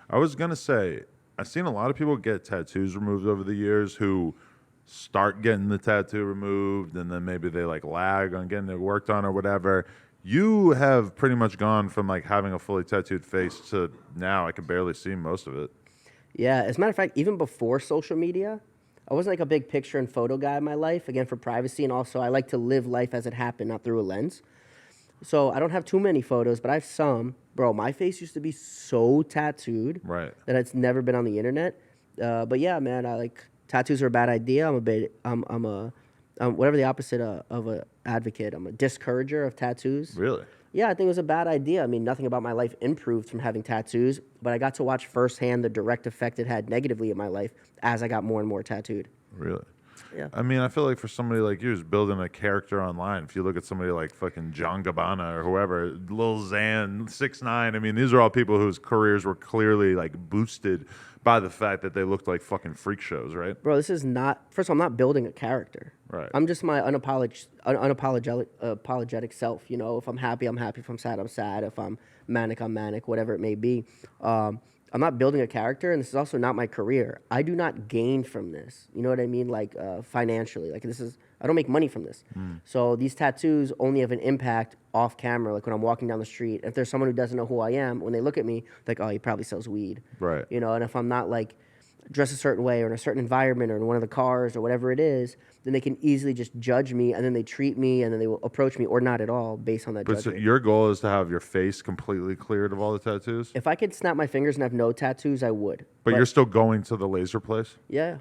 I was gonna say, I've seen a lot of people get tattoos removed over the years who start getting the tattoo removed, and then maybe they like lag on getting it worked on or whatever. You have pretty much gone from like having a fully tattooed face to now I can barely see most of it. Yeah, as a matter of fact, even before social media, I wasn't like a big picture and photo guy in my life, again, for privacy. And also, I like to live life as it happened, not through a lens. So I don't have too many photos, but I have some. Bro, my face used to be so tattooed Right. that it's never been on the internet. But yeah, man, I like tattoos are a bad idea. I'm whatever the opposite of a advocate. I'm a discourager of tattoos. Really? Yeah, I think it was a bad idea. I mean, nothing about my life improved from having tattoos, but I got to watch firsthand the direct effect it had negatively in my life as I got more and more tattooed. Really? Yeah. I mean, I feel like for somebody like you who's building a character online, if you look at somebody like fucking John Gabbana or whoever, Lil Xan, 6ix9ine, I mean, these are all people whose careers were clearly like boosted by the fact that they looked like fucking freak shows, right? Bro, this is not, first of all, I'm not building a character. Right. I'm just my unapologetic self. You know, if I'm happy, I'm happy. If I'm sad, I'm sad. If I'm manic, I'm manic, whatever it may be. I'm not building a character, and this is also not my career. I do not gain from this. You know what I mean? Like financially. Like I don't make money from this. So these tattoos only have an impact off camera, like when I'm walking down the street. If there's someone who doesn't know who I am, when they look at me, like, oh, he probably sells weed. Right. You know, and if I'm not like dressed a certain way or in a certain environment or in one of the cars or whatever it is, then they can easily just judge me, and then they treat me, and then they will approach me or not at all based on that But so judgment. your goal is to have your face completely cleared of all the tattoos? If I could snap my fingers and have no tattoos, I would. But you're still going to the laser place? Yeah.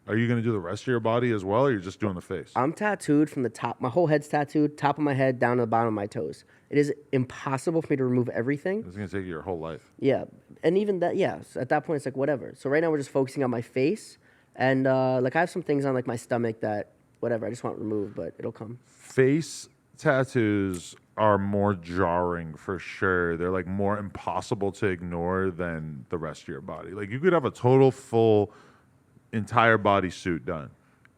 Are you going to do the rest of your body as well, or you're just doing the face? I'm tattooed from the top. My whole head's tattooed, top of my head down to the bottom of my toes. It is impossible for me to remove everything. It's going to take you your whole life. Yeah. And even that, yeah, at that point, it's like whatever. So right now we're just focusing on my face. And like I have some things on like my stomach that, whatever, I just want removed, but it'll come. Face tattoos are more jarring for sure. They're like more impossible to ignore than the rest of your body. Like you could have a total full entire body suit done.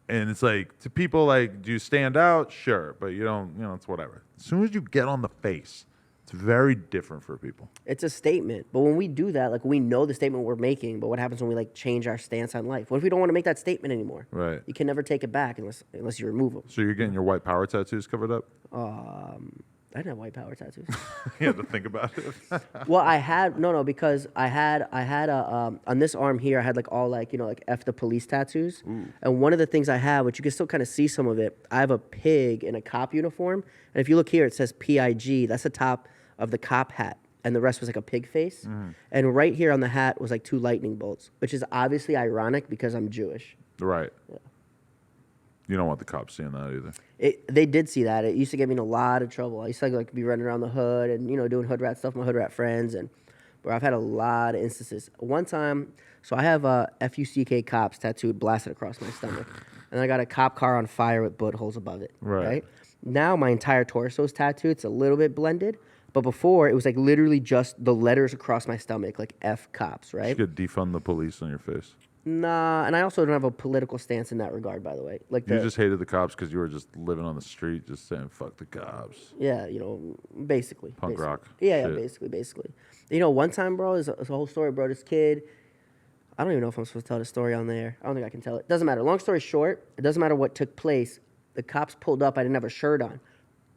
And it's like to people like, do you stand out? Sure, but you don't, it's whatever. As soon as you get on the face, it's very different for people. It's a statement. But when we do that, like we know the statement we're making, but what happens when we like change our stance on life? What if we don't want to make that statement anymore? Right. You can never take it back unless you remove them. So you're getting your white power tattoos covered up? I didn't have white power tattoos. You have to think about it. Well, I had because I had a on this arm here I had like all like like F the police tattoos. Ooh. And one of the things I have, which you can still kind of see some of it, I have a pig in a cop uniform, and if you look here it says PIG. That's the top of the cop hat, and the rest was like a pig face. And right here on the hat was like 2 lightning bolts, which is obviously ironic because I'm Jewish. Right. Yeah. You don't want the cops seeing that either. They did see that. It used to get me in a lot of trouble. I used to like be running around the hood and doing hood rat stuff with my hood rat friends, and bro, I've had a lot of instances. One time, so I have FUCK cops tattooed blasted across my stomach, and I got a cop car on fire with bullet holes above it. Right. Now my entire torso is tattooed. It's a little bit blended, but before it was like literally just the letters across my stomach, like F cops. Right. You could defund the police on your face. Nah, and I also don't have a political stance in that regard, by the way. Like You just hated the cops because you were just living on the street, just saying "fuck the cops." Yeah, basically. Punk basically. rock Yeah, shit. basically. One time, bro, it's a whole story, bro. This kid, I don't even know if I'm supposed to tell the story on there. I don't think I can tell it. Doesn't matter. Long story short, it doesn't matter what took place. The cops pulled up. I didn't have a shirt on.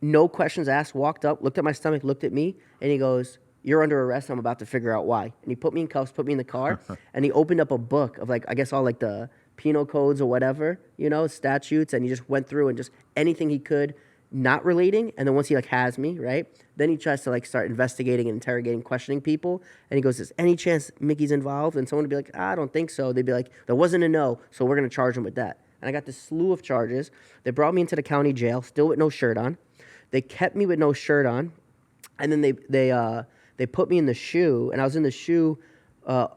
No questions asked. Walked up, looked at my stomach, looked at me, and he goes, "You're under arrest. I'm about to figure out why." And he put me in cuffs, put me in the car, and he opened up a book of I guess all like the penal codes or whatever, statutes, and he just went through and just anything he could, not relating. And then once he has me, right? Then he tries to start investigating and interrogating, questioning people. And he goes, "Is any chance Mickey's involved?" And someone would be like, "I don't think so." They'd be like, "There wasn't a no, so we're gonna charge him with that." And I got this slew of charges. They brought me into the county jail, still with no shirt on. They kept me with no shirt on, and then they put me in the shoe, and I was in the shoe. It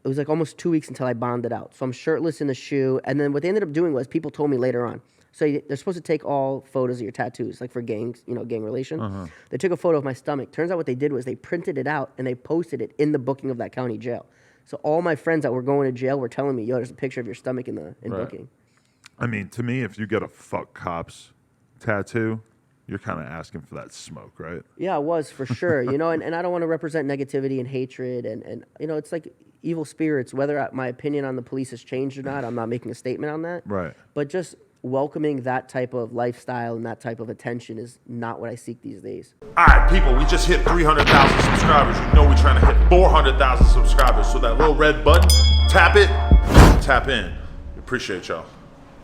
was almost 2 weeks until I bonded out. So I'm shirtless in the shoe, and then what they ended up doing was people told me later on. So they're supposed to take all photos of your tattoos, like for gangs, gang relation. They took a photo of my stomach. Turns out what they did was they printed it out and they posted it in the booking of that county jail. So all my friends that were going to jail were telling me, "Yo, there's a picture of your stomach in Right. booking." I mean, to me, if you get a "fuck cops" tattoo, you're kind of asking for that smoke, right? Yeah, I was for sure. And I don't want to represent negativity and hatred, and it's like evil spirits, whether my opinion on the police has changed or not, I'm not making a statement on that. Right. But just welcoming that type of lifestyle and that type of attention is not what I seek these days. All right, people, we just hit 300,000 subscribers. You know we're trying to hit 400,000 subscribers. So that little red button, tap it, tap in. Appreciate y'all.